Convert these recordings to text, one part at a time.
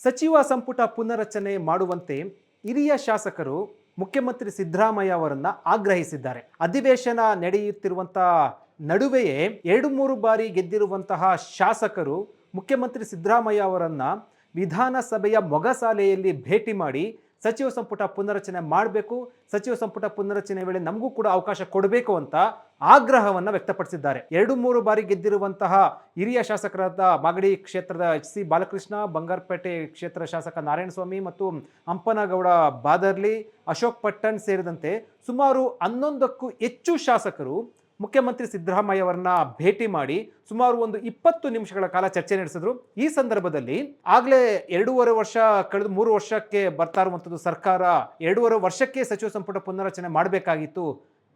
ಸಚಿವ ಸಂಪುಟ ಪುನರಚನೆ ಮಾಡುವಂತೆ ಹಿರಿಯ ಶಾಸಕರು ಮುಖ್ಯಮಂತ್ರಿ ಸಿದ್ದರಾಮಯ್ಯ ಅವರನ್ನ ಆಗ್ರಹಿಸಿದ್ದಾರೆ. ಅಧಿವೇಶನ ನಡೆಯುತ್ತಿರುವಂತಹ ನಡುವೆಯೇ 2-3 ಬಾರಿ ಗೆದ್ದಿರುವಂತಹ ಶಾಸಕರು ಮುಖ್ಯಮಂತ್ರಿ ಸಿದ್ದರಾಮಯ್ಯ ಅವರನ್ನ ವಿಧಾನಸಭೆಯ ಮೊಗಸಾಲೆಯಲ್ಲಿ ಭೇಟಿ ಮಾಡಿ ಸಚಿವ ಸಂಪುಟ ಪುನರಚನೆ ಮಾಡಬೇಕು, ಸಚಿವ ಸಂಪುಟ ಪುನರಚನೆ ವೇಳೆ ನಮಗೂ ಕೂಡ ಅವಕಾಶ ಕೊಡಬೇಕು ಅಂತ ಆಗ್ರಹವನ್ನು ವ್ಯಕ್ತಪಡಿಸಿದ್ದಾರೆ. 2-3 ಬಾರಿ ಗೆದ್ದಿರುವಂತಹ ಹಿರಿಯ ಶಾಸಕರಾದ ಮಾಗಡಿ ಕ್ಷೇತ್ರದ HC ಬಾಲಕೃಷ್ಣ, ಬಂಗಾರಪೇಟೆ ಕ್ಷೇತ್ರ ಶಾಸಕ ನಾರಾಯಣಸ್ವಾಮಿ ಮತ್ತು ಹಂಪನಗೌಡ ಬಾದರ್ಲಿ, ಅಶೋಕ್ ಪಟ್ಟಣ್ ಸೇರಿದಂತೆ ಸುಮಾರು 11ಕ್ಕೂ ಹೆಚ್ಚು ಶಾಸಕರು ಮುಖ್ಯಮಂತ್ರಿ ಸಿದ್ದರಾಮಯ್ಯ ಅವರನ್ನ ಭೇಟಿ ಮಾಡಿ ಸುಮಾರು ಒಂದು 20 ನಿಮಿಷಗಳ ಕಾಲ ಚರ್ಚೆ ನಡೆಸಿದ್ರು. ಈ ಸಂದರ್ಭದಲ್ಲಿ ಆಗ್ಲೇ 2.5 ವರ್ಷ ಕಳೆದು 3 ವರ್ಷಕ್ಕೆ ಬರ್ತಾ ಇರುವಂಥದ್ದು ಸರ್ಕಾರ 2.5 ವರ್ಷಕ್ಕೆ ಸಚಿವ ಸಂಪುಟ ಪುನರಚನೆ ಮಾಡಬೇಕಾಗಿತ್ತು,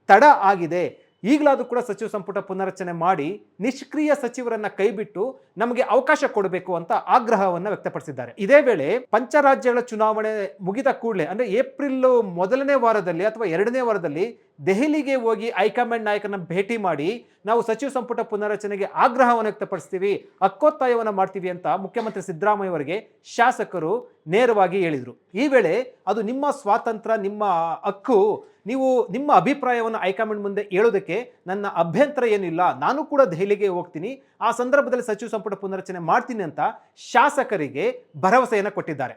ತಡ ಆಗಿದೆ. ಈಗಲಾದರೂ ಕೂಡ ಸಚಿವ ಸಂಪುಟ ಪುನರಚನೆ ಮಾಡಿ ನಿಷ್ಕ್ರಿಯ ಸಚಿವರನ್ನ ಕೈಬಿಟ್ಟು ನಮಗೆ ಅವಕಾಶ ಕೊಡಬೇಕು ಅಂತ ಆಗ್ರಹವನ್ನು ವ್ಯಕ್ತಪಡಿಸಿದ್ದಾರೆ. ಇದೇ ವೇಳೆ ಪಂಚರಾಜ್ಯಗಳ ಚುನಾವಣೆ ಮುಗಿದ ಕೂಡಲೇ ಅಂದ್ರೆ ಏಪ್ರಿಲ್ 1ನೇ ವಾರದಲ್ಲಿ ಅಥವಾ 2ನೇ ವಾರದಲ್ಲಿ ದೆಹಲಿಗೆ ಹೋಗಿ ಹೈಕಮಾಂಡ್ ನಾಯಕರನ್ನ ಭೇಟಿ ಮಾಡಿ ನಾವು ಸಚಿವ ಸಂಪುಟ ಪುನರಚನೆಗೆ ಆಗ್ರಹವನ್ನು ವ್ಯಕ್ತಪಡಿಸ್ತೀವಿ, ಹಕ್ಕೊತ್ತಾಯವನ್ನು ಮಾಡ್ತೀವಿ ಅಂತ ಮುಖ್ಯಮಂತ್ರಿ ಸಿದ್ದರಾಮಯ್ಯ ಅವರಿಗೆ ಶಾಸಕರು ನೇರವಾಗಿ ಹೇಳಿದರು. ಈ ವೇಳೆ ಅದು ನಿಮ್ಮ ಸ್ವಾತಂತ್ರ್ಯ, ನಿಮ್ಮ ಹಕ್ಕು, ನೀವು ನಿಮ್ಮ ಅಭಿಪ್ರಾಯವನ್ನು ಹೈಕಮಾಂಡ್ ಮುಂದೆ ಹೇಳೋದಕ್ಕೆ ನನ್ನ ಅಭ್ಯಂತರ ಏನಿಲ್ಲ, ನಾನು ಕೂಡ ದೆಹಲಿಗೆ ಹೋಗ್ತೀನಿ, ಆ ಸಂದರ್ಭದಲ್ಲಿ ಸಚಿವ ಸಂಪುಟ ಪುನರಚನೆ ಮಾಡ್ತೀನಿ ಅಂತ ಶಾಸಕರಿಗೆ ಭರವಸೆಯನ್ನು ಕೊಟ್ಟಿದ್ದಾರೆ.